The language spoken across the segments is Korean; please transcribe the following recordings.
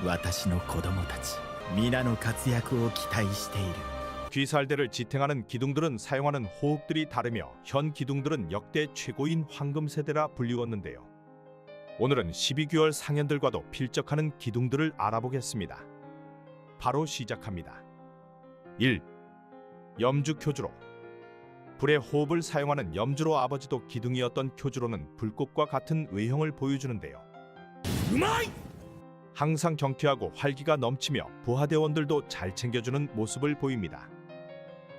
私の子供たち皆の活躍を期待している。 귀살대를 지탱하는 기둥들은 사용하는 호흡들이 다르며 현 기둥들은 역대 최고인 황금세대라 불리웠는데요. 오늘은 12개월 상현들과도 필적하는 기둥들을 알아보겠습니다. 바로 시작합니다. 1. 염주 쿄주로. 불의 호흡을 사용하는 염주로 아버지도 기둥이었던 쿄주로는 불꽃과 같은 외형을 보여주는데요. 항상 경쾌하고 활기가 넘치며 부하대원들도 잘 챙겨주는 모습을 보입니다.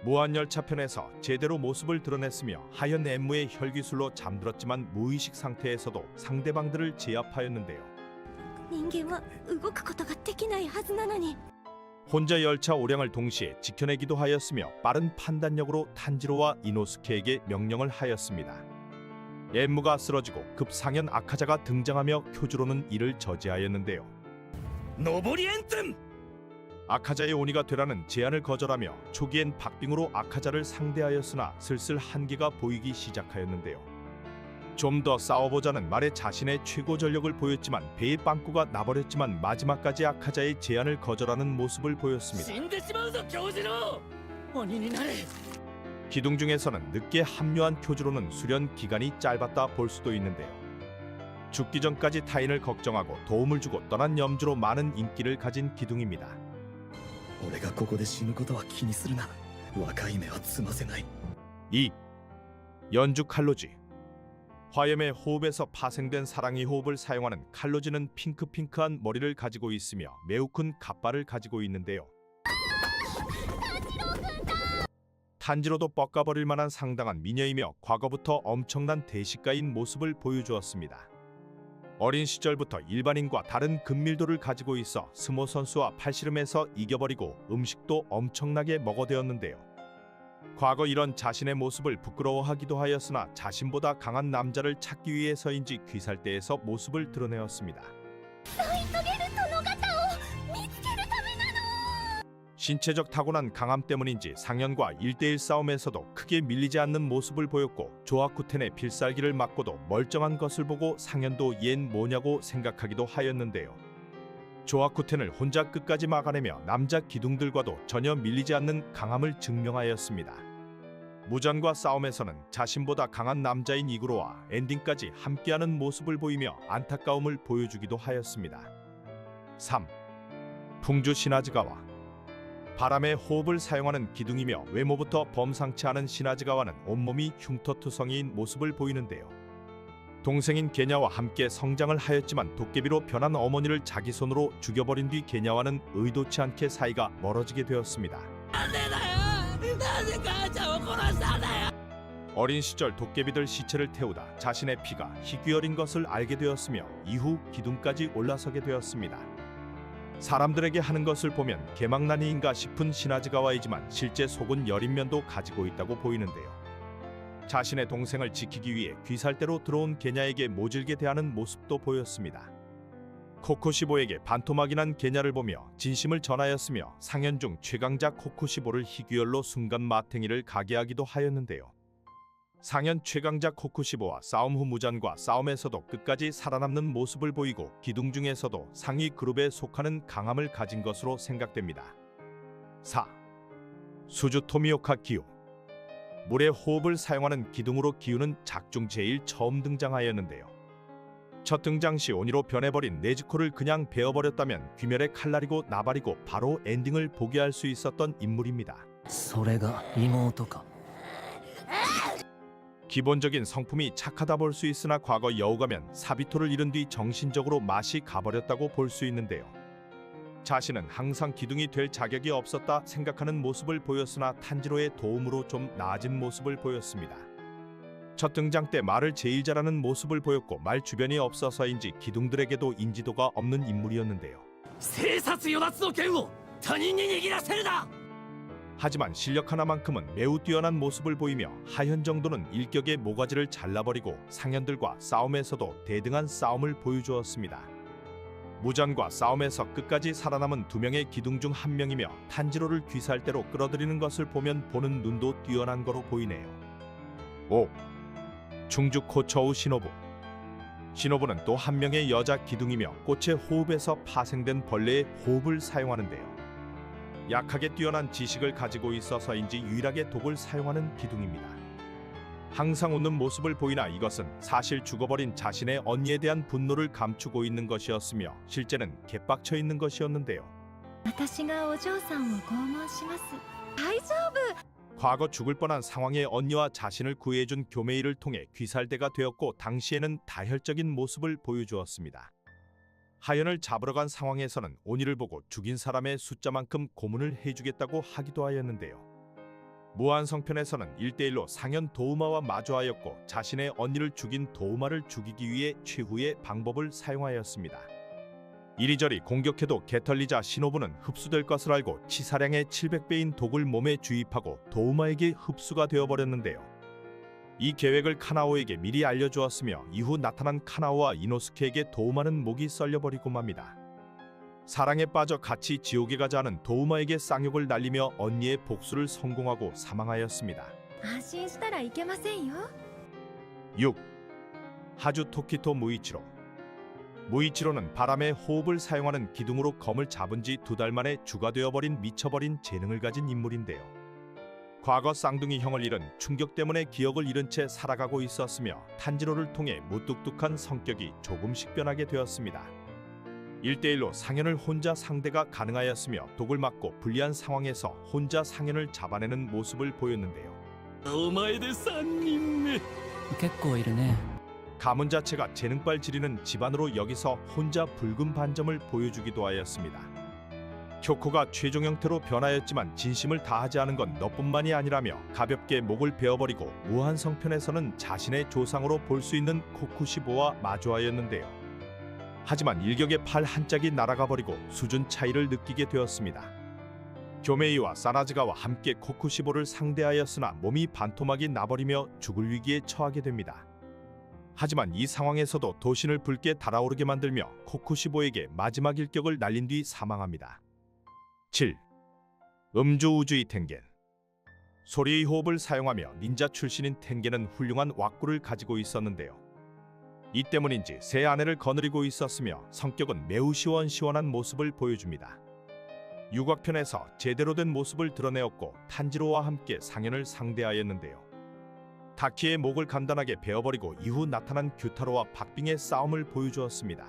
무한열차편에서 제대로 모습을 드러냈으며 하얀 엠무의 혈기술로 잠들었지만 무의식 상태에서도 상대방들을 제압하였는데요. 人間は動くことができないはずなのに 혼자 열차 오량을 동시에 지켜내기도 하였으며 빠른 판단력으로 탄지로와 이노스케에게 명령을 하였습니다. 엠무가 쓰러지고 급상현 아카자가 등장하며 쿄주로는 이를 저지하였는데요. 노보리 엔뜸! 아카자의 오니가 되라는 제안을 거절하며 초기엔 박빙으로 아카자를 상대하였으나 슬슬 한계가 보이기 시작하였는데요. 좀 더 싸워보자는 말에 자신의 최고 전력을 보였지만 배의 빵꾸가 나버렸지만 마지막까지 아카자의 제안을 거절하는 모습을 보였습니다. 기둥 중에서는 늦게 합류한 쿄주로는 수련 기간이 짧았다 볼 수도 있는데요. 죽기 전까지 타인을 걱정하고 도움을 주고 떠난 염주로 많은 인기를 가진 기둥입니다. 俺がここで死ぬことは気にするな。若い目はつませない。 2. 연주 칼로지. 화염의 호흡에서 파생된 사랑의 호흡을 사용하는 칼로지는 핑크핑크한 머리를 가지고 있으며 매우 큰 갓발을 가지고 있는데요. 탄지로도 뻑가버릴 만한 상당한 미녀이며 과거부터 엄청난 대식가인 모습을 보여주었습니다. 어린 시절부터 일반인과 다른 근밀도를 가지고 있어 스모 선수와 팔씨름에서 이겨버리고 음식도 엄청나게 먹어대었는데요. 과거 이런 자신의 모습을 부끄러워하기도 하였으나 자신보다 강한 남자를 찾기 위해서인지 귀살대에서 모습을 드러내었습니다. 신체적 타고난 강함 때문인지 상현과 1대1 싸움에서도 크게 밀리지 않는 모습을 보였고 조아쿠텐의 필살기를 맞고도 멀쩡한 것을 보고 상현도 얜 뭐냐고 생각하기도 하였는데요. 조아쿠텐을 혼자 끝까지 막아내며 남자 기둥들과도 전혀 밀리지 않는 강함을 증명하였습니다. 무전과 싸움에서는 자신보다 강한 남자인 이구로와 엔딩까지 함께하는 모습을 보이며 안타까움을 보여주기도 하였습니다. 3. 풍주 시나즈가와. 바람의 호흡을 사용하는 기둥이며 외모부터 범상치 않은 시나즈가와는 온몸이 흉터투성이인 모습을 보이는데요. 동생인 게냐와 함께 성장을 하였지만 도깨비로 변한 어머니를 자기 손으로 죽여버린 뒤 게냐와는 의도치 않게 사이가 멀어지게 되었습니다. 어린 시절 도깨비들 시체를 태우다 자신의 피가 희귀혈인 것을 알게 되었으며 이후 기둥까지 올라서게 되었습니다. 사람들에게 하는 것을 보면 개망난이인가 싶은 시나즈가와이지만 실제 속은 여린 면도 가지고 있다고 보이는데요. 자신의 동생을 지키기 위해 귀살대로 들어온 게냐에게 모질게 대하는 모습도 보였습니다. 코코시보에게 반토막이 난 게냐를 보며 진심을 전하였으며 상현 중 최강자 코코시보를 희귀혈로 순간 마탱이를 가게 하기도 하였는데요. 상현 최강자 코쿠시보와 싸움 후 무잔과 싸움에서도 끝까지 살아남는 모습을 보이고 기둥 중에서도 상위 그룹에 속하는 강함을 가진 것으로 생각됩니다. 4. 수주 토미오카 기우. 물의 호흡을 사용하는 기둥으로 기우는 작중 제일 처음 등장하였는데요. 첫 등장 시 오니로 변해버린 네즈코를 그냥 베어버렸다면 귀멸의 칼날이고 나발이고 바로 엔딩을 보게 할 수 있었던 인물입니다. それが妹か。 기본적인 성품이 착하다 볼 수 있으나 과거 여우가면 사비토를 잃은 뒤 정신적으로 맛이 가버렸다고 볼 수 있는데요. 자신은 항상 기둥이 될 자격이 없었다 생각하는 모습을 보였으나 탄지로의 도움으로 좀 나아진 모습을 보였습니다. 첫 등장 때 말을 제일 잘하는 모습을 보였고 말 주변이 없어서인지 기둥들에게도 인지도가 없는 인물이었는데요. 하지만 실력 하나만큼은 매우 뛰어난 모습을 보이며 하현 정도는 일격에 모가지를 잘라버리고 상현들과 싸움에서도 대등한 싸움을 보여주었습니다. 무전과 싸움에서 끝까지 살아남은 2명의 기둥 중 1명이며 탄지로를 귀살대로 끌어들이는 것을 보면 보는 눈도 뛰어난 거로 보이네요. 5. 충주 코초우 시노부. 시노부는 또 한 명의 여자 기둥이며 꽃의 호흡에서 파생된 벌레의 호흡을 사용하는데요. 약하게 뛰어난 지식을 가지고 있어서인지 유일하게 독을 사용하는 기둥입니다. 항상 웃는 모습을 보이나 이것은 사실 죽어버린 자신의 언니에 대한 분노를 감추고 있는 것이었으며 실제는 개빡쳐 있는 것이었는데요. 私がお嬢さんを拷問します。大丈夫。 과거 죽을 뻔한 상황에 언니와 자신을 구해준 교메이를 통해 귀살대가 되었고 당시에는 다혈적인 모습을 보여주었습니다. 하연을 잡으러 간 상황에서는 오니를 보고 죽인 사람의 숫자만큼 고문을 해주겠다고 하기도 하였는데요. 무한성편에서는 1대1로 상현 도우마와 마주하였고 자신의 언니를 죽인 도우마를 죽이기 위해 최후의 방법을 사용하였습니다. 이리저리 공격해도 개털리자 시노부는 흡수될 것을 알고 치사량의 700배인 독을 몸에 주입하고 도우마에게 흡수가 되어버렸는데요. 이 계획을 카나오에게 미리 알려주었으며 이후 나타난 카나오와 이노스케에게 도우마는 목이 썰려버리고 맙니다. 사랑에 빠져 같이 지옥에 가자는 도우마에게 쌍욕을 날리며 언니의 복수를 성공하고 사망하였습니다. 安心したらいけませんよ。 6. 하주 토키토 무이치로. 무이치로는 바람의 호흡을 사용하는 기둥으로 검을 잡은 지 2달 만에 주가 되어버린 미쳐버린 재능을 가진 인물인데요. 과거 쌍둥이 형을 잃은 충격 때문에 기억을 잃은 채 살아가고 있었으며 탄지로를 통해 무뚝뚝한 성격이 조금씩 변하게 되었습니다. 1대1로 상현을 혼자 상대가 가능하였으며 독을 맞고 불리한 상황에서 혼자 상현을 잡아내는 모습을 보였는데요. お前で3人目結構いるね。 가문 자체가 재능빨 지리는 집안으로 여기서 혼자 붉은 반점을 보여주기도 하였습니다. 쿄코가 최종 형태로 변하였지만 진심을 다하지 않은 건 너뿐만이 아니라며 가볍게 목을 베어버리고 무한성편에서는 자신의 조상으로 볼 수 있는 코쿠시보와 마주하였는데요. 하지만 일격에 팔 한 짝이 날아가 버리고 수준 차이를 느끼게 되었습니다. 교메이와 사나즈가와 함께 코쿠시보를 상대하였으나 몸이 반토막이 나버리며 죽을 위기에 처하게 됩니다. 하지만 이 상황에서도 도신을 붉게 달아오르게 만들며 코쿠시보에게 마지막 일격을 날린 뒤 사망합니다. 7. 음주우주의 텐겐. 소리의 호흡을 사용하며 닌자 출신인 텐겐은 훌륭한 왁구를 가지고 있었는데요. 이 때문인지 새 아내를 거느리고 있었으며 성격은 매우 시원시원한 모습을 보여줍니다. 유곽편에서 제대로 된 모습을 드러내었고 탄지로와 함께 상현을 상대하였는데요. 다키의 목을 간단하게 베어버리고 이후 나타난 규타로와 박빙의 싸움을 보여주었습니다.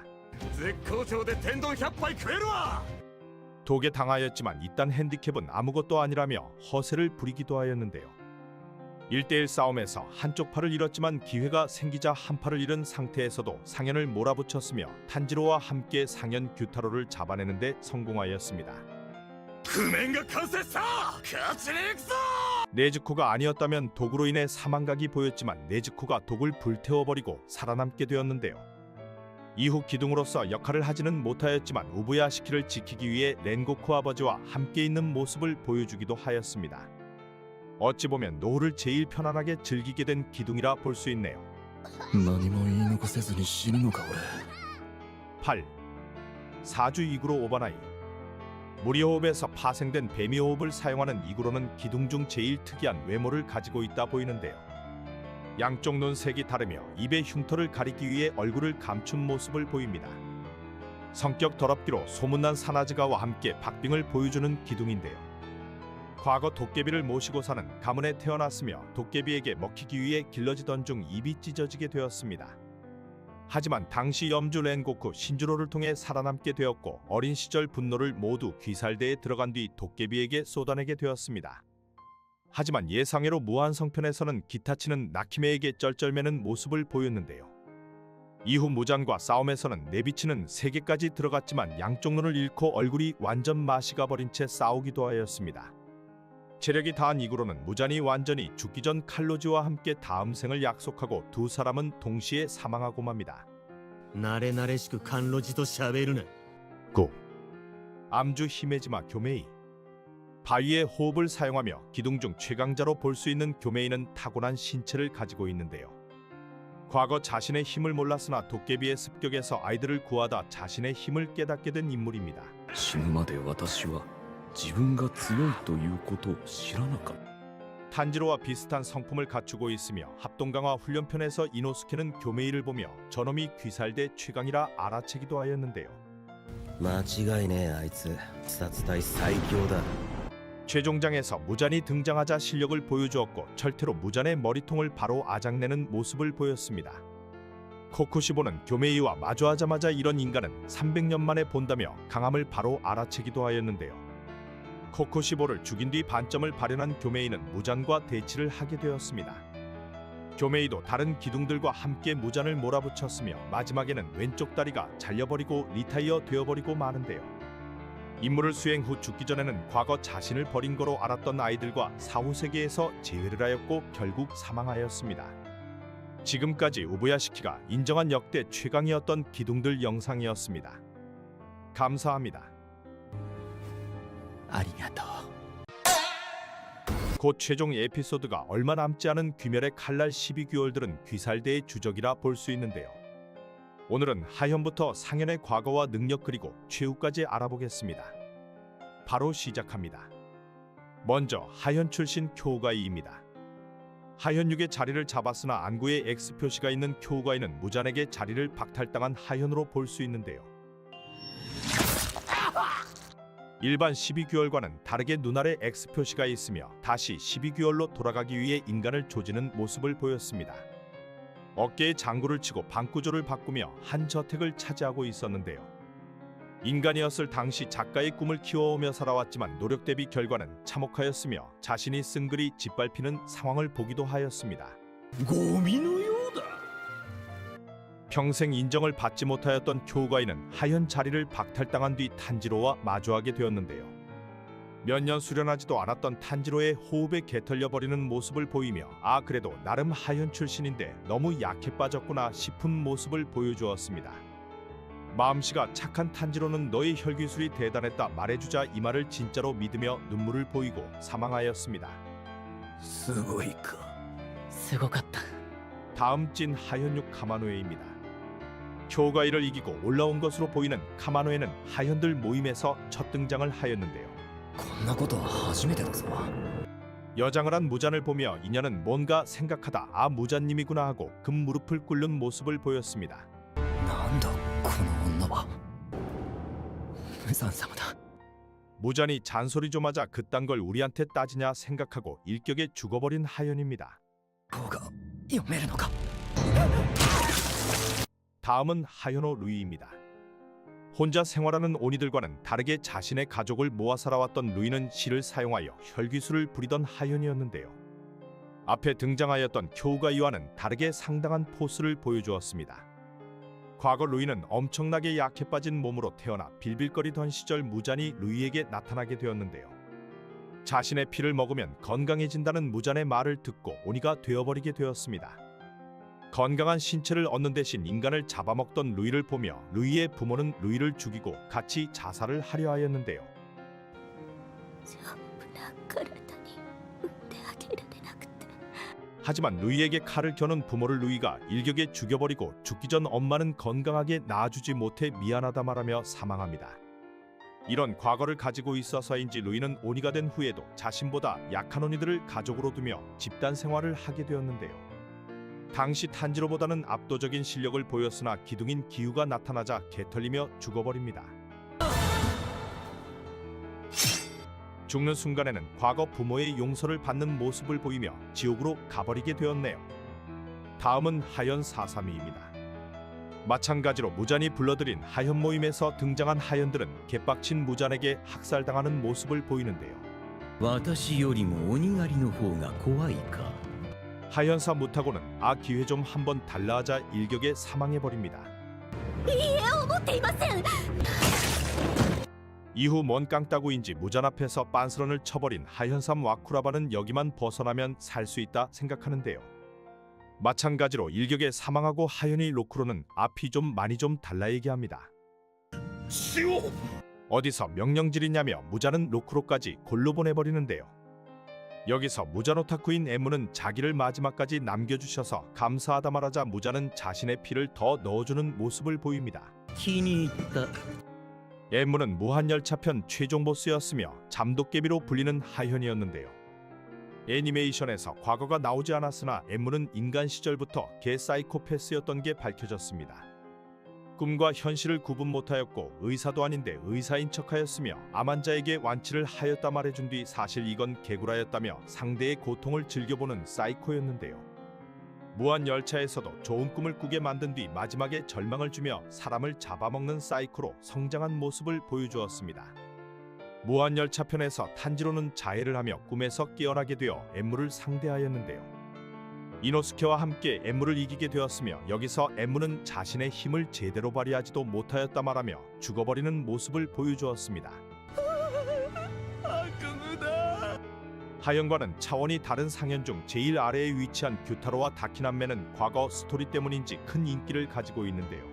絶好調で天丼100杯食えるわ 독에 당하였지만 이딴 핸디캡은 아무것도 아니라며 허세를 부리기도 하였는데요. 1대1 싸움에서 한쪽 팔을 잃었지만 기회가 생기자 한 팔을 잃은 상태에서도 상현을 몰아붙였으며 탄지로와 함께 상현 규타로를 잡아내는 데 성공하였습니다. 譜面が完成した勝ちに行くぞ 네즈코가 아니었다면 독으로 인해 사망각이 보였지만 네즈코가 독을 불태워버리고 살아남게 되었는데요. 이후 기둥으로서 역할을 하지는 못하였지만 우부야 시키를 지키기 위해 렌고쿠 아버지와 함께 있는 모습을 보여주기도 하였습니다. 어찌 보면 노후를 제일 편안하게 즐기게 된 기둥이라 볼 수 있네요. 何も言い残せずに死ぬのか俺 8. 사주 이구로 오바나이. 무리호흡에서 파생된 뱀이호흡을 사용하는 이구로는 기둥 중 제일 특이한 외모를 가지고 있다 보이는데요. 양쪽 눈 색이 다르며 입의 흉터를 가리기 위해 얼굴을 감춘 모습을 보입니다. 성격 더럽기로 소문난 사나즈가와 함께 박빙을 보여주는 기둥인데요. 과거 도깨비를 모시고 사는 가문에 태어났으며 도깨비에게 먹히기 위해 길러지던 중 입이 찢어지게 되었습니다. 하지만 당시 염주 렌고쿠 신주로를 통해 살아남게 되었고 어린 시절 분노를 모두 귀살대에 들어간 뒤 도깨비에게 쏟아내게 되었습니다. 하지만 예상외로 무한성편에서는 기타치는 나키메에게 쩔쩔매는 모습을 보였는데요. 이후 무잔과 싸움에서는 내비치는 3개까지 들어갔지만 양쪽 눈을 잃고 얼굴이 완전 마시가 버린 채 싸우기도 하였습니다. 체력이 다한 이구로는 무잔이 완전히 죽기 전 칼로지와 함께 다음 생을 약속하고 두 사람은 동시에 사망하고 맙니다. 慣れ慣れしく甘露寺と喋るな 9. 암주 히메지마 교메이. 바위의 호흡을 사용하며 기둥 중 최강자로 볼 수 있는 교메이는 타고난 신체를 가지고 있는데요. 과거 자신의 힘을 몰랐으나 도깨비의 습격에서 아이들을 구하다 자신의 힘을 깨닫게 된 인물입니다. 死ぬまで私は自分が強いということを知らなかった 탄지로와 비슷한 성품을 갖추고 있으며 합동강화 훈련편에서 이노스케는 교메이를 보며 저놈이 귀살대 최강이라 알아채기도 하였는데요. 間違いねえあいつ鬼殺隊最強だ 최종장에서 무잔이 등장하자 실력을 보여주었고 절대로 무잔의 머리통을 바로 아작내는 모습을 보였습니다. 코쿠시보는 교메이와 마주하자마자 이런 인간은 300년 만에 본다며 강함을 바로 알아채기도 하였는데요. 코쿠시보를 죽인 뒤 반점을 발현한 교메이는 무잔과 대치를 하게 되었습니다. 교메이도 다른 기둥들과 함께 무잔을 몰아붙였으며 마지막에는 왼쪽 다리가 잘려버리고 리타이어 되어버리고 마는데요. 임무를 수행 후 죽기 전에는 과거 자신을 버린 거로 알았던 아이들과 사후세계에서 재회를 하였고 결국 사망하였습니다. 지금까지 우부야시키가 인정한 역대 최강이었던 기둥들 영상이었습니다. 감사합니다. ありがとう 곧 최종 에피소드가 얼마 남지 않은 귀멸의 칼날 12개월들은 귀살대의 주적이라 볼 수 있는데요. 오늘은 하현부터 상현의 과거와 능력 그리고 최후까지 알아보겠습니다. 바로 시작합니다. 먼저 하현 출신 쿄우가이입니다. 하현 6의 자리를 잡았으나 안구에 X 표시가 있는 쿄우가이는 무잔에게 자리를 박탈당한 하현으로 볼 수 있는데요. 일반 12귀월과는 다르게 눈알에 X 표시가 있으며 다시 12귀월로 돌아가기 위해 인간을 조지는 모습을 보였습니다. 어깨에 장구를 치고 방구조를 바꾸며 한 저택을 차지하고 있었는데요. 인간이었을 당시 작가의 꿈을 키워오며 살아왔지만 노력 대비 결과는 참혹하였으며 자신이 쓴 글이 짓밟히는 상황을 보기도 하였습니다. ゴミのようだ 평생 인정을 받지 못하였던 쿄우가이는 하현 자리를 박탈당한 뒤 탄지로와 마주하게 되었는데요. 몇 년 수련하지도 않았던 탄지로의 호흡에 개털려 버리는 모습을 보이며 아 그래도 나름 하현 출신인데 너무 약해 빠졌구나 싶은 모습을 보여주었습니다. 마음씨가 착한 탄지로는 너의 혈기술이 대단했다 말해주자 이 말을 진짜로 믿으며 눈물을 보이고 사망하였습니다. すごいかすごかった。 다음 찐 하현육 카마노에입니다. 쿄우가이를 이기고 올라온 것으로 보이는 카마노에는 하현들 모임에서 첫 등장을 하였는데요. こんなことは初めてだぞ 여장을 한 무잔을 보며 이녀는 뭔가 생각하다 아 무잔님이구나 하고 금 무릎을 꿇는 모습을 보였습니다. なんだこの女は無惨様だ 무잔이 잔소리 좀 하자 그딴 걸 우리한테 따지냐 생각하고 일격에 죽어버린 하현입니다. 方が読めるのか 다음은 하현오 루이입니다. 혼자 생활하는 오니들과는 다르게 자신의 가족을 모아 살아왔던 루이는 실을 사용하여 혈기술을 부리던 하현이었는데요. 앞에 등장하였던 쿄우가이와는 다르게 상당한 포스를 보여주었습니다. 과거 루이는 엄청나게 약해 빠진 몸으로 태어나 빌빌거리던 시절 무잔이 루이에게 나타나게 되었는데요. 자신의 피를 먹으면 건강해진다는 무잔의 말을 듣고 오니가 되어버리게 되었습니다. 건강한 신체를 얻는 대신 인간을 잡아먹던 루이를 보며 루이의 부모는 루이를 죽이고 같이 자살을 하려 하였는데요. 丈夫な体に産んであげられなくて 하지만 루이에게 칼을 겨눈 부모를 루이가 일격에 죽여버리고 죽기 전 엄마는 건강하게 낳아주지 못해 미안하다 말하며 사망합니다. 이런 과거를 가지고 있어서인지 루이는 오니가 된 후에도 자신보다 약한 오니들을 가족으로 두며 집단 생활을 하게 되었는데요. 당시 탄지로보다는 압도적인 실력을 보였으나 기둥인 기우가 나타나자 개털리며 죽어버립니다. 죽는 순간에는 과거 부모의 용서를 받는 모습을 보이며 지옥으로 가버리게 되었네요. 다음은 하현 사사미입니다. 마찬가지로 무잔이 불러들인 하현 모임에서 등장한 하현들은 개빡친 무잔에게 학살당하는 모습을 보이는데요. 私よりも鬼狩りの方が怖いか 하현사 무타고는 아 기회 좀 한번 달라하자 일격에 사망해버립니다. 思っていません 이후 뭔 깡따구인지 무잔 앞에서 빤스런을 쳐버린 하현삼 와쿠라바는 여기만 벗어나면 살 수 있다 생각하는데요. 마찬가지로 일격에 사망하고 하현이 로크로는 앞이 좀 많이 좀 달라 얘기합니다. 어디서 명령질이냐며 무잔은 로크로까지 골로 보내버리는데요. 여기서 무잔 오타쿠인 에무는 자기를 마지막까지 남겨주셔서 감사하다 말하자 무잔은 자신의 피를 더 넣어주는 모습을 보입니다. 気に入った 에무는 무한열차편 최종 보스였으며 잠도깨비로 불리는 하현이었는데요. 애니메이션에서 과거가 나오지 않았으나 엠무는 인간 시절부터 개 사이코패스였던 게 밝혀졌습니다. 꿈과 현실을 구분 못하였고 의사도 아닌데 의사인 척하였으며 암환자에게 완치를 하였다 말해준 뒤 사실 이건 개구라였다며 상대의 고통을 즐겨보는 사이코였는데요. 무한열차에서도 좋은 꿈을 꾸게 만든 뒤 마지막에 절망을 주며 사람을 잡아먹는 사이코로 성장한 모습을 보여주었습니다. 무한열차 편에서 탄지로는 자해를 하며 꿈에서 깨어나게 되어 엠무를 상대하였는데요. 이노스케와 함께 엠무를 이기게 되었으며 여기서 엠무는 자신의 힘을 제대로 발휘하지도 못하였다 말하며 죽어버리는 모습을 보여주었습니다. 하연과는 차원이 다른 상현 중 제일 아래에 위치한 규타로와 다키남매는 과거 스토리 때문인지 큰 인기를 가지고 있는데요.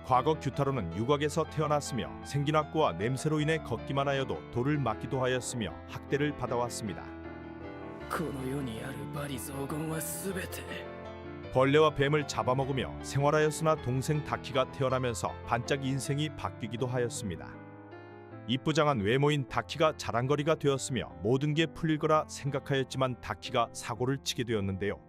과거 규타로는 유곽에서 태어났으며 생긴학구와 냄새로 인해 걷기만 하여도 돌을 맞기도 하였으며 학대를 받아왔습니다. 벌레와 뱀을 잡아먹으며 생활하였으나 동생 다키가 태어나면서 반짝 인생이 바뀌기도 하였습니다. 이쁘장한 외모인 다키가 자랑거리가 되었으며 모든 게 풀릴 거라 생각하였지만 다키가 사고를 치게 되었는데요.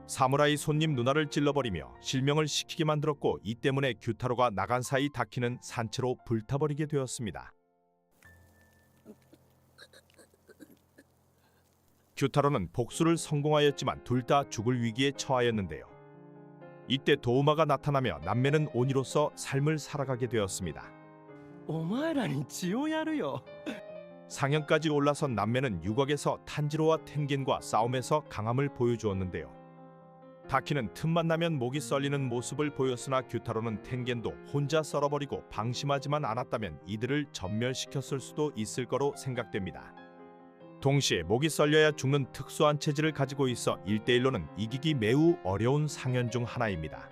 사무라이 손님 누나를 찔러버리며 실명을 시키게 만들었고 이 때문에 규타로가 나간 사이 다키는 산채로 불타버리게 되었습니다. 규타로는 복수를 성공하였지만 둘 다 죽을 위기에 처하였는데요. 이때 도우마가 나타나며 남매는 온이로서 삶을 살아가게 되었습니다. 상현까지 올라선 남매는 유곽에서 탄지로와 텐겐과 싸움에서 강함을 보여주었는데요. 다키는 틈만 나면 목이 썰리는 모습을 보였으나 규타로는 텐겐도 혼자 썰어버리고 방심하지만 않았다면 이들을 전멸시켰을 수도 있을 거로 생각됩니다. 동시에 목이 썰려야 죽는 특수한 체질을 가지고 있어 1대1로는 이기기 매우 어려운 상현 중 하나입니다.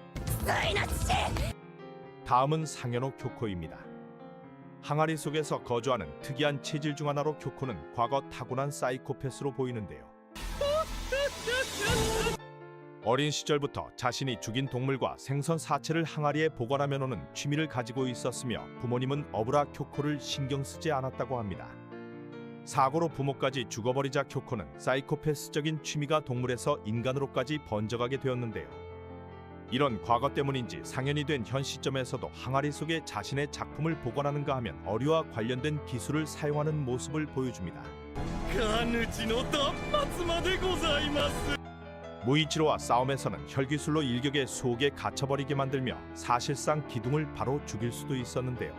다음은 상현호 쿄코입니다. 항아리 속에서 거주하는 특이한 체질 중 하나로 쿄코는 과거 타고난 사이코패스로 보이는데요. 어린 시절부터 자신이 죽인 동물과 생선 사체를 항아리에 보관하며 노는 취미를 가지고 있었으며 부모님은 어브라 쿄코를 신경 쓰지 않았다고 합니다. 사고로 부모까지 죽어버리자 쿄코는 사이코패스적인 취미가 동물에서 인간으로까지 번져가게 되었는데요. 이런 과거 때문인지 상현이 된 현 시점에서도 항아리 속에 자신의 작품을 보관하는가 하면 어류와 관련된 기술을 사용하는 모습을 보여줍니다. 무이치로와 싸움에서는 혈기술로 일격에 수옥에 갇혀버리게 만들며 사실상 기둥을 바로 죽일 수도 있었는데요.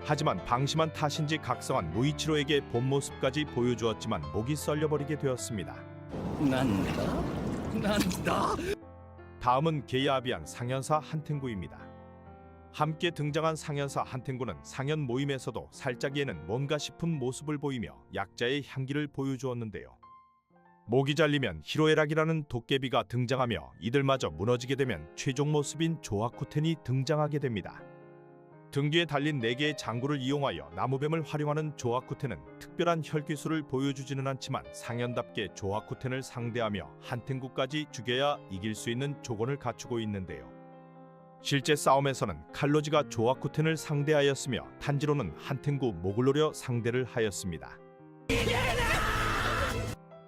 하지만 방심한 탓인지 각성한 무이치로에게 본 모습까지 보여주었지만 목이 썰려버리게 되었습니다. 다음은 게이아비안 상현사 한텐구입니다. 함께 등장한 상현사 한텐구는 상현 모임에서도 살짝이에는 뭔가 싶은 모습을 보이며 약자의 향기를 보여주었는데요. 목이 잘리면 히로에락이라는 도깨비가 등장하며 이들마저 무너지게 되면 최종 모습인 조아쿠텐이 등장하게 됩니다. 등 뒤에 달린 4개의 장구를 이용하여 나무뱀을 활용하는 조아쿠텐은 특별한 혈기술을 보여주지는 않지만 상현답게 조아쿠텐을 상대하며 한텐구까지 죽여야 이길 수 있는 조건을 갖추고 있는데요. 실제 싸움에서는 칼로지가 조아쿠텐을 상대하였으며 탄지로는 한텐구 목을 노려 상대를 하였습니다.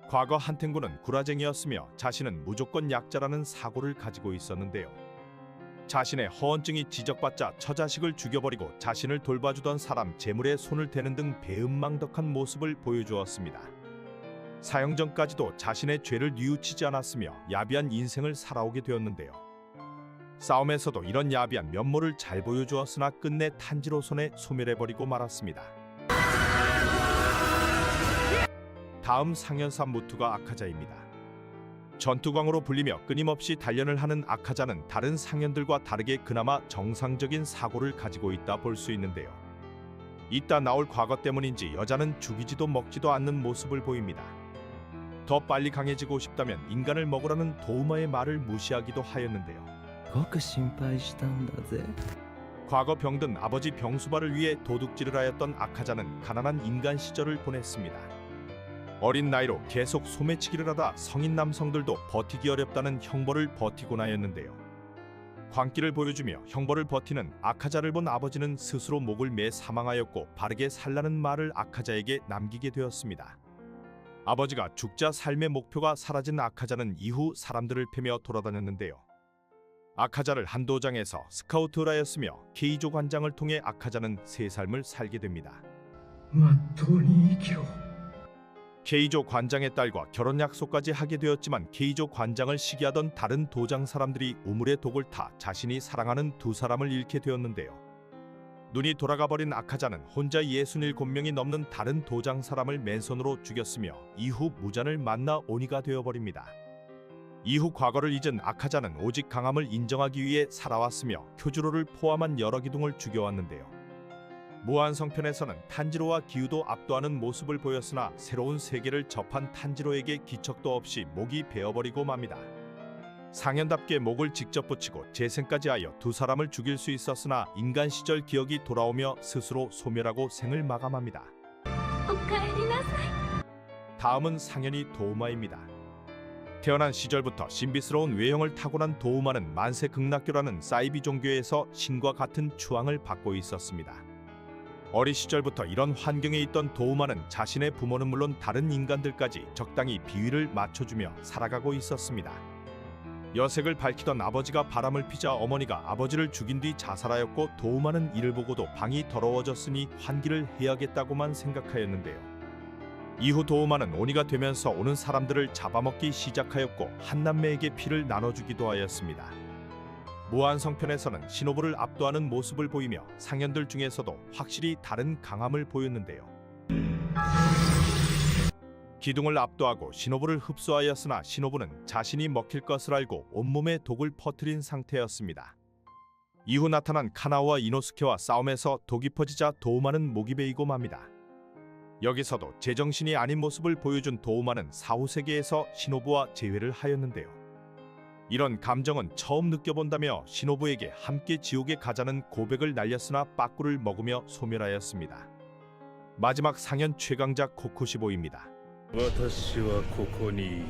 과거 한텐구는 구라쟁이였으며 자신은 무조건 약자라는 사고를 가지고 있었는데요. 자신의 허언증이 지적받자 처자식을 죽여버리고 자신을 돌봐주던 사람 재물에 손을 대는 등 배은망덕한 모습을 보여주었습니다. 사형 전까지도 자신의 죄를 뉘우치지 않았으며 야비한 인생을 살아오게 되었는데요. 싸움에서도 이런 야비한 면모를 잘 보여주었으나 끝내 탄지로 손에 소멸해버리고 말았습니다. 다음 상현사 무투가 아카자입니다. 전투광으로 불리며 끊임없이 단련을 하는 아카자는 다른 상현들과 다르게 그나마 정상적인 사고를 가지고 있다 볼 수 있는데요. 이따 나올 과거 때문인지 여자는 죽이지도 먹지도 않는 모습을 보입니다. 더 빨리 강해지고 싶다면 인간을 먹으라는 도우마의 말을 무시하기도 하였는데요. 과거 병든 아버지 병수발을 위해 도둑질을 하였던 아카자는 가난한 인간 시절을 보냈습니다. 어린 나이로 계속 소매치기를 하다 성인 남성들도 버티기 어렵다는 형벌을 버티곤 하였는데요. 광기를 보여주며 형벌을 버티는 아카자를 본 아버지는 스스로 목을 매 사망하였고 바르게 살라는 말을 아카자에게 남기게 되었습니다. 아버지가 죽자 삶의 목표가 사라진 아카자는 이후 사람들을 패며 돌아다녔는데요. 아카자를 한 도장에서 스카우트라였으며 케이조 관장을 통해 아카자는 새 삶을 살게 됩니다. まっとうに生きろ。 케이조 관장의 딸과 결혼 약속까지 하게 되었지만 케이조 관장을 시기하던 다른 도장 사람들이 우물의 독을 타 자신이 사랑하는 두 사람을 잃게 되었는데요. 눈이 돌아가 버린 아카자는 혼자 67명이 넘는 다른 도장 사람을 맨손으로 죽였으며 이후 무잔을 만나 오니가 되어버립니다. 이후 과거를 잊은 아카자는 오직 강함을 인정하기 위해 살아왔으며 쿄주로를 포함한 여러 기둥을 죽여왔는데요. 무한성편에서는 탄지로와 기우도 압도하는 모습을 보였으나 새로운 세계를 접한 탄지로에게 기척도 없이 목이 베어버리고 맙니다. 상현답게 목을 직접 붙이고 재생까지 하여 두 사람을 죽일 수 있었으나 인간 시절 기억이 돌아오며 스스로 소멸하고 생을 마감합니다. おかえりなさい。 다음은 상현이 도우마입니다. 태어난 시절부터 신비스러운 외형을 타고난 도우마는 만세 극락교라는 사이비 종교에서 신과 같은 추앙을 받고 있었습니다. 어린 시절부터 이런 환경에 있던 도우마는 자신의 부모는 물론 다른 인간들까지 적당히 비위를 맞춰주며 살아가고 있었습니다. 여색을 밝히던 아버지가 바람을 피자 어머니가 아버지를 죽인 뒤 자살하였고 도우마는 이를 보고도 방이 더러워졌으니 환기를 해야겠다고만 생각하였는데요. 이후 도우마는 오니가 되면서 오는 사람들을 잡아먹기 시작하였고 한 남매에게 피를 나눠주기도 하였습니다. 무한성편에서는 시노부를 압도하는 모습을 보이며 상현들 중에서도 확실히 다른 강함을 보였는데요. 기둥을 압도하고 시노부를 흡수하였으나 시노부는 자신이 먹힐 것을 알고 온몸에 독을 퍼뜨린 상태였습니다. 이후 나타난 카나오와 이노스케와 싸움에서 독이 퍼지자 도우마는 목이 베이고 맙니다. 여기서도 제정신이 아닌 모습을 보여준 도우마는 사후세계에서 시노부와 재회를 하였는데요. 이런 감정은 처음 느껴본다며 시노부에게 함께 지옥에 가자는 고백을 날렸으나 빠꾸를 먹으며 소멸하였습니다. 마지막 상현 최강자 코쿠시보입니다. 私はここにいる。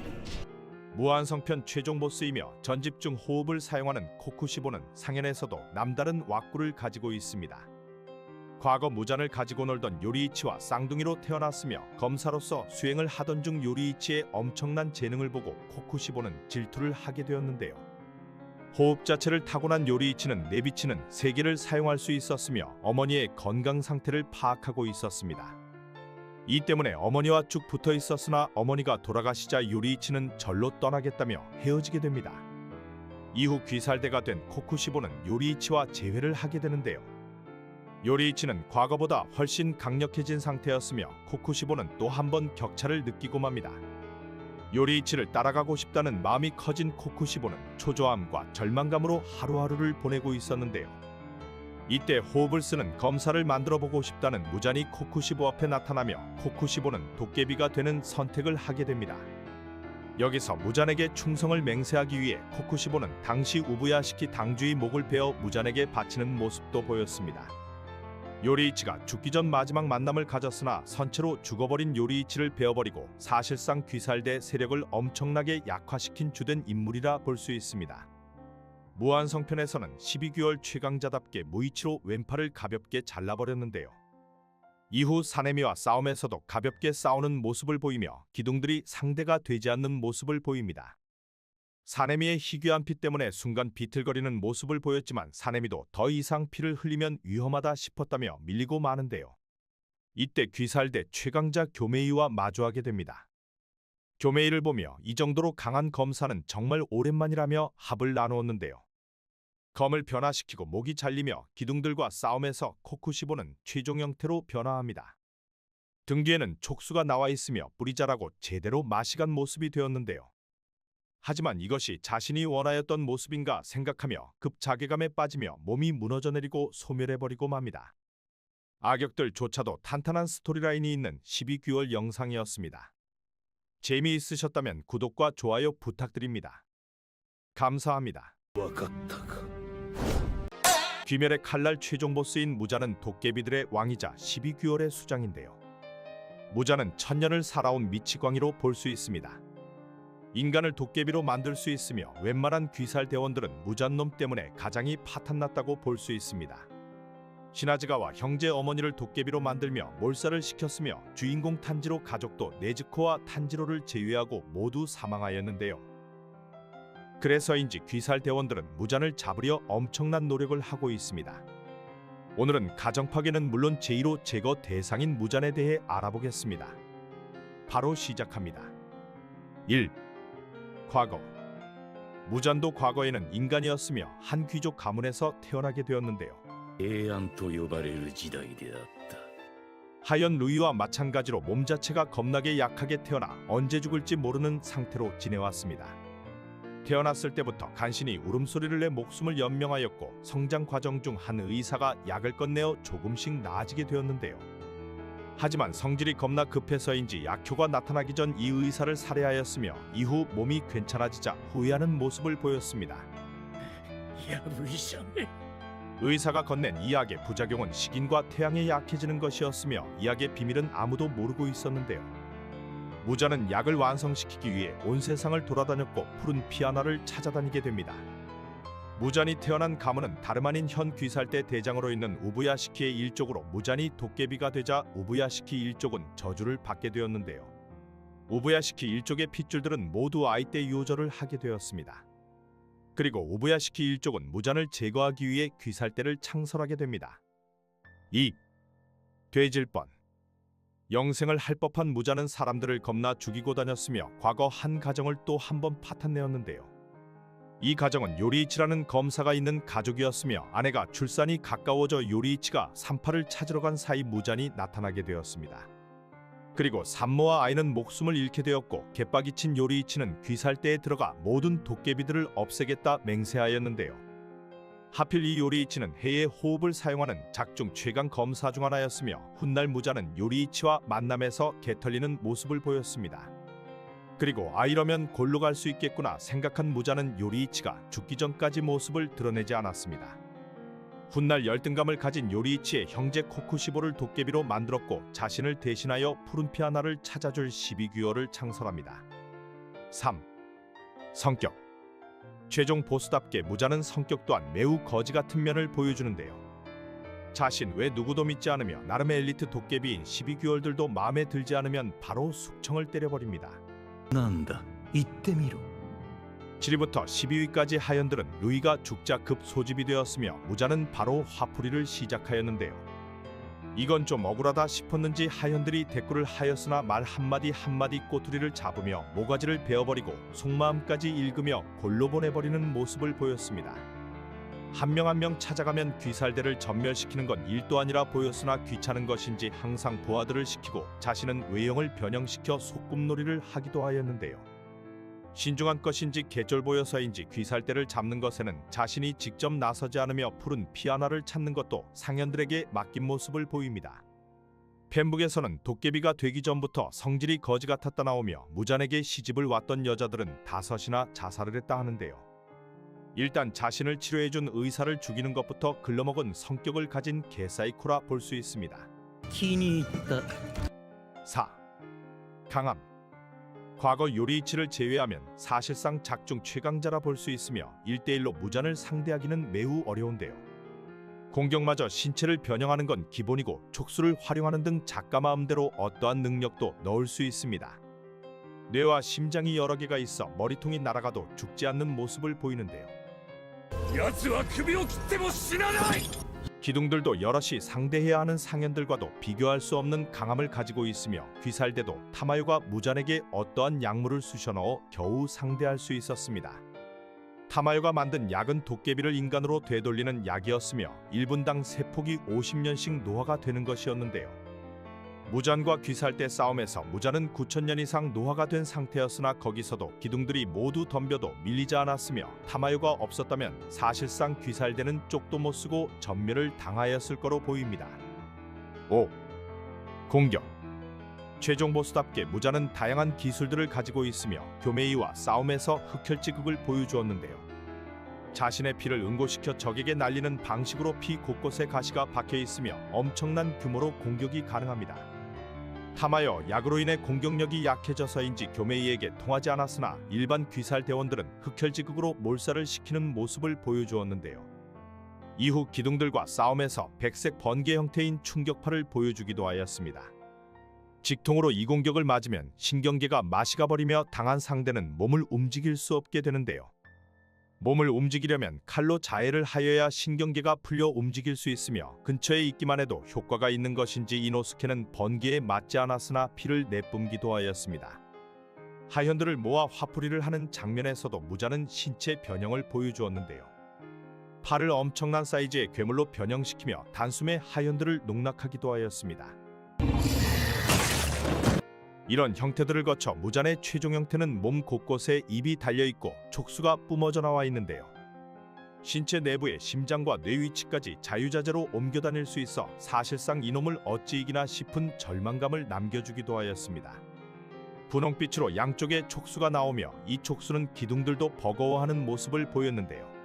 무한성편 최종 보스이며 전집 중 호흡을 사용하는 코쿠시보는 상현에서도 남다른 왁구를 가지고 있습니다. 과거 무잔을 가지고 놀던 요리이치와 쌍둥이로 태어났으며 검사로서 수행을 하던 중 요리이치의 엄청난 재능을 보고 코쿠시보는 질투를 하게 되었는데요. 호흡 자체를 타고난 요리이치는 내비치는 세계를 사용할 수 있었으며 어머니의 건강 상태를 파악하고 있었습니다. 이 때문에 어머니와 쭉 붙어 있었으나 어머니가 돌아가시자 요리이치는 절로 떠나겠다며 헤어지게 됩니다. 이후 귀살대가 된 코쿠시보는 요리이치와 재회를 하게 되는데요. 요리이치는 과거보다 훨씬 강력해진 상태였으며 코쿠시보는 또 한 번 격차를 느끼고 맙니다. 요리이치를 따라가고 싶다는 마음이 커진 코쿠시보는 초조함과 절망감으로 하루하루를 보내고 있었는데요. 이때 호흡을 쓰는 검사를 만들어 보고 싶다는 무잔이 코쿠시보 앞에 나타나며 코쿠시보는 도깨비가 되는 선택을 하게 됩니다. 여기서 무잔에게 충성을 맹세하기 위해 코쿠시보는 당시 우부야시키 당주의 목을 베어 무잔에게 바치는 모습도 보였습니다. 요리이치가 죽기 전 마지막 만남을 가졌으나 선체로 죽어버린 요리이치를 베어버리고 사실상 귀살대 세력을 엄청나게 약화시킨 주된 인물이라 볼 수 있습니다. 무한성편에서는 12개월 최강자답게 무이치로 왼팔을 가볍게 잘라버렸는데요. 이후 사네미와 싸움에서도 가볍게 싸우는 모습을 보이며 기둥들이 상대가 되지 않는 모습을 보입니다. 사네미의 희귀한 피 때문에 순간 비틀거리는 모습을 보였지만 사네미도 더 이상 피를 흘리면 위험하다 싶었다며 밀리고 마는데요. 이때 귀살대 최강자 교메이와 마주하게 됩니다. 교메이를 보며 이 정도로 강한 검사는 정말 오랜만이라며 합을 나누었는데요. 검을 변화시키고 목이 잘리며 기둥들과 싸움에서 코쿠시보는 최종 형태로 변화합니다. 등 뒤에는 촉수가 나와 있으며 뿌리 자라고 제대로 마시간 모습이 되었는데요. 하지만 이것이 자신이 원하였던 모습인가 생각하며 급자괴감에 빠지며 몸이 무너져 내리고 소멸해버리고 맙니다. 악역들조차도 탄탄한 스토리라인이 있는 12개월 영상이었습니다. 재미있으셨다면 구독과 좋아요 부탁드립니다. 감사합니다. わかったか。 귀멸의 칼날 최종 보스인 무자는 도깨비들의 왕이자 12개월의 수장인데요. 무자는 천년을 살아온 미치광이로 볼 수 있습니다. 인간을 도깨비로 만들 수 있으며 웬만한 귀살 대원들은 무잔놈 때문에 가장이 파탄났다고 볼 수 있습니다. 시나즈가와 형제 어머니를 도깨비로 만들며 몰살을 시켰으며 주인공 탄지로 가족도 네즈코와 탄지로를 제외하고 모두 사망하였는데요. 그래서인지 귀살 대원들은 무잔을 잡으려 엄청난 노력을 하고 있습니다. 오늘은 가정 파괴는 물론 제1호 제거 대상인 무잔에 대해 알아보겠습니다. 바로 시작합니다. 1. 과거. 무잔도 과거에는 인간이었으며 한 귀족 가문에서 태어나게 되었는데요. 平安と呼ばれる時代であった。 하연 루이와 마찬가지로 몸 자체가 겁나게 약하게 태어나 언제 죽을지 모르는 상태로 지내왔습니다. 태어났을 때부터 간신히 울음소리를 내 목숨을 연명하였고 성장 과정 중 한 의사가 약을 건네어 조금씩 나아지게 되었는데요. 하지만 성질이 겁나 급해서인지 약효가 나타나기 전 이 의사를 살해하였으며 이후 몸이 괜찮아지자 후회하는 모습을 보였습니다. やぶ医者め。 의사가 건넨 이 약의 부작용은 식인과 태양에 약해지는 것이었으며 이 약의 비밀은 아무도 모르고 있었는데요. 무자는 약을 완성시키기 위해 온 세상을 돌아다녔고 푸른 피아나를 찾아다니게 됩니다. 무잔이 태어난 가문은 다름 아닌 현 귀살대 대장으로 있는 우부야시키의 일족으로 무잔이 도깨비가 되자 우부야시키 일족은 저주를 받게 되었는데요. 우부야시키 일족의 핏줄들은 모두 아이떼 유호절을 하게 되었습니다. 그리고 우부야시키 일족은 무잔을 제거하기 위해 귀살대를 창설하게 됩니다. 2. 돼질 뻔. 영생을 할 법한 무잔은 사람들을 겁나 죽이고 다녔으며 과거 한 가정을 또 한 번 파탄내었는데요. 이 가정은 요리이치라는 검사가 있는 가족이었으며 아내가 출산이 가까워져 요리이치가 산파를 찾으러 간 사이 무잔이 나타나게 되었습니다. 그리고 산모와 아이는 목숨을 잃게 되었고 개빡이 친 요리이치는 귀살대에 들어가 모든 도깨비들을 없애겠다 맹세하였는데요. 하필 이 요리이치는 해의 호흡을 사용하는 작중 최강 검사 중 하나였으며 훗날 무자는 요리이치와 만남에서 개털리는 모습을 보였습니다. 그리고 이러면 골로 갈 수 있겠구나 생각한 무자는 요리이치가 죽기 전까지 모습을 드러내지 않았습니다. 훗날 열등감을 가진 요리이치의 형제 코쿠시보를 도깨비로 만들었고 자신을 대신하여 푸른 피아나를 찾아줄 12귀월을 창설합니다. 3. 성격. 최종 보스답게 무자는 성격 또한 매우 거지 같은 면을 보여주는데요. 자신 외 누구도 믿지 않으며 나름의 엘리트 도깨비인 12귀월들도 마음에 들지 않으면 바로 숙청을 때려버립니다. なんだ言ってみろ 7위부터 12위까지 하연들은 루이가 죽자급 소집이 되었으며 무자는 바로 화풀이를 시작하였는데요. 이건 좀 억울하다 싶었는지 하연들이 대꾸를 하였으나 말 한마디 한마디 꼬투리를 잡으며 모가지를 베어버리고 속마음까지 읽으며 골로 보내버리는 모습을 보였습니다. 한 명 한 명 찾아가면 귀살대를 전멸시키는 건 일도 아니라 보였으나 귀찮은 것인지 항상 부하들을 시키고 자신은 외형을 변형시켜 소꿉놀이를 하기도 하였는데요. 신중한 것인지 개쫄보여서인지 귀살대를 잡는 것에는 자신이 직접 나서지 않으며 푸른 피아나를 찾는 것도 상현들에게 맡긴 모습을 보입니다. 펜북에서는 도깨비가 되기 전부터 성질이 거지 같았다 나오며 무잔에게 시집을 왔던 여자들은 5이나 자살을 했다 하는데요. 일단 자신을 치료해준 의사를 죽이는 것부터 글러먹은 성격을 가진 개사이코라 볼 수 있습니다. 気に入った 4. 강함. 과거 요리이치를 제외하면 사실상 작중 최강자라 볼 수 있으며 1대1로 무잔을 상대하기는 매우 어려운데요. 공격마저 신체를 변형하는 건 기본이고 촉수를 활용하는 등 작가 마음대로 어떠한 능력도 넣을 수 있습니다. 뇌와 심장이 여러 개가 있어 머리통이 날아가도 죽지 않는 모습을 보이는데요. 奴は首を切っても死なない。 기둥들도 여럿이 상대해야 하는 상현들과도 비교할 수 없는 강함을 가지고 있으며 귀살대도 타마요가 무잔에게 어떠한 약물을 쑤셔넣어 겨우 상대할 수 있었습니다. 타마요가 만든 약은 도깨비를 인간으로 되돌리는 약이었으며 1분당 세폭이 50년씩 노화가 되는 것이었는데요. 무잔과 귀살대 싸움에서 무잔은 9,000년 이상 노화가 된 상태였으나 거기서도 기둥들이 모두 덤벼도 밀리지 않았으며 타마요가 없었다면 사실상 귀살대는 쪽도 못 쓰고 전멸을 당하였을 거로 보입니다. 5. 공격. 최종 보스답게 무잔은 다양한 기술들을 가지고 있으며 교메이와 싸움에서 흑혈지극을 보여주었는데요. 자신의 피를 응고시켜 적에게 날리는 방식으로 피 곳곳에 가시가 박혀 있으며 엄청난 규모로 공격이 가능합니다. 타마요 약으로 인해 공격력이 약해져서인지 교메이에게 통하지 않았으나 일반 귀살 대원들은 흑혈지극으로 몰살을 시키는 모습을 보여주었는데요. 이후 기둥들과 싸움에서 백색 번개 형태인 충격파를 보여주기도 하였습니다. 직통으로 이 공격을 맞으면 신경계가 마시가 버리며 당한 상대는 몸을 움직일 수 없게 되는데요. 몸을 움직이려면 칼로 자해를 하여야 신경계가 풀려 움직일 수 있으며 근처에 있기만 해도 효과가 있는 것인지 이노스케는 번개에 맞지 않았으나 피를 내뿜기도 하였습니다. 하현들을 모아 화풀이를 하는 장면에서도 무자는 신체 변형을 보여주었는데요. 팔을 엄청난 사이즈의 괴물로 변형시키며 단숨에 하현들을 농락하기도 하였습니다. 이런 형태들을 거쳐 무잔의 최종 형태는 몸 곳곳에 입이 달려있고 촉수가 뿜어져 나와 있는데요. 신체 내부의 심장과 뇌 위치까지 자유자재로 옮겨 다닐 수 있어 사실상 이놈을 어찌 이기나 싶은 절망감을 남겨주기도 하였습니다. 분홍빛으로 양쪽에 촉수가 나오며 이 촉수는 기둥들도 버거워하는 모습을 보였는데요.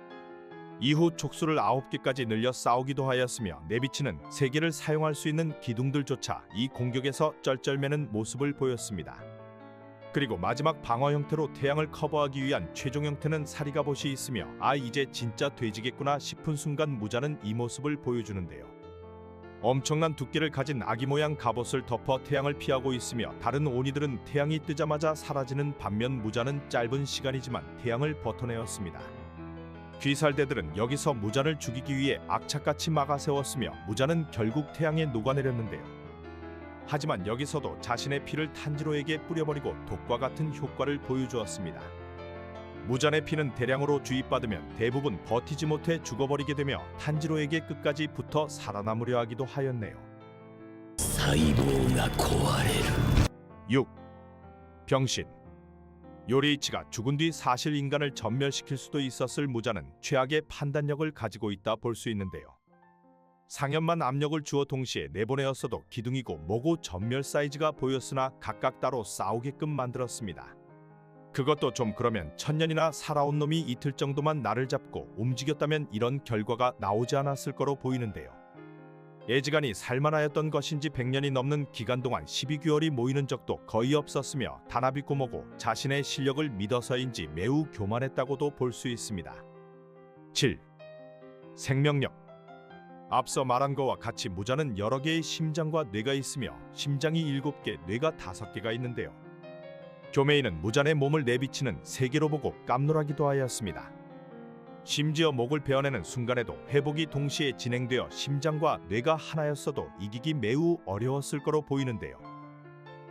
이후 촉수를 9개까지 늘려 싸우기도 하였으며 내비치는 3개를 사용할 수 있는 기둥들조차 이 공격에서 쩔쩔매는 모습을 보였습니다. 그리고 마지막 방어 형태로 태양을 커버하기 위한 최종 형태는 사리가봇이 있으며 이제 진짜 돼지겠구나 싶은 순간 무자는 이 모습을 보여주는데요. 엄청난 두께를 가진 아기 모양 갑옷을 덮어 태양을 피하고 있으며 다른 오니들은 태양이 뜨자마자 사라지는 반면 무자는 짧은 시간이지만 태양을 버텨내었습니다. 귀살대들은 여기서 무자를 죽이기 위해 악착같이 막아세웠으며 무자는 결국 태양에 녹아내렸는데요. 하지만 여기서도 자신의 피를 탄지로에게 뿌려버리고 독과 같은 효과를 보여주었습니다. 무잔의 피는 대량으로 주입받으면 대부분 버티지 못해 죽어버리게 되며 탄지로에게 끝까지 붙어 살아남으려 하기도 하였네요. 6. 병신. 요리이치가 죽은 뒤 사실 인간을 전멸시킬 수도 있었을 무자는 최악의 판단력을 가지고 있다 볼 수 있는데요. 상현만 압력을 주어 동시에 내보내었어도 기둥이고 뭐고 전멸 사이즈가 보였으나 각각 따로 싸우게끔 만들었습니다. 그것도 좀 그러면 1000년이나 살아온 놈이 이틀 정도만 나를 잡고 움직였다면 이런 결과가 나오지 않았을 거로 보이는데요. 애지간히 살만하였던 것인지 100년이 넘는 기간 동안 12개월이 모이는 적도 거의 없었으며 단합이 꼬모고 자신의 실력을 믿어서인지 매우 교만했다고도 볼 수 있습니다. 7. 생명력. 앞서 말한 것과 같이 무자는 여러 개의 심장과 뇌가 있으며 심장이 7개, 뇌가 5개가 있는데요. 교메이는 무잔의 몸을 내비치는 세계로 보고 깜놀하기도 하였습니다. 심지어 목을 베어내는 순간에도 회복이 동시에 진행되어 심장과 뇌가 하나였어도 이기기 매우 어려웠을 거로 보이는데요.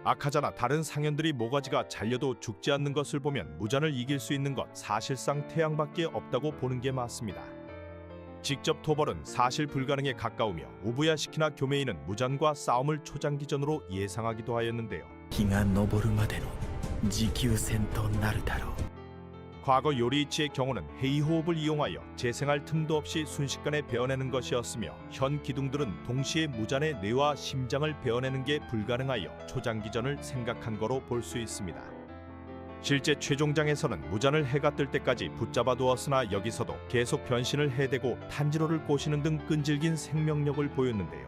악하자나 다른 상현들이 모가지가 잘려도 죽지 않는 것을 보면 무잔을 이길 수 있는 것 사실상 태양밖에 없다고 보는 게 맞습니다. 직접 토벌은 사실 불가능에 가까우며 우부야시키나 교메이는 무잔과 싸움을 초장기전으로 예상하기도 하였는데요. 日が昇るまでの持久戦となるだろう。 과거 요리이치의 경우는 해이호흡을 이용하여 재생할 틈도 없이 순식간에 베어내는 것이었으며 현 기둥들은 동시에 무잔의 뇌와 심장을 베어내는 게 불가능하여 초장기전을 생각한 거로 볼 수 있습니다. 실제 최종장에서는 무잔을 해가 뜰 때까지 붙잡아 두었으나 여기서도 계속 변신을 해대고 탄지로를 꼬시는 등 끈질긴 생명력을 보였는데요.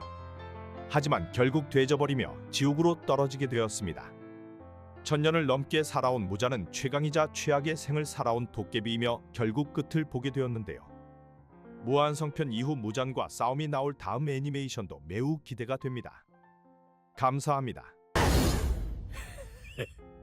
하지만 결국 되져버리며 지옥으로 떨어지게 되었습니다. 1000년을 넘게 살아온 무자는 최강이자 최악의 생을 살아온 도깨비이며 결국 끝을 보게 되었는데요. 무한성편 이후 무잔과 싸움이 나올 다음 애니메이션도 매우 기대가 됩니다. 감사합니다.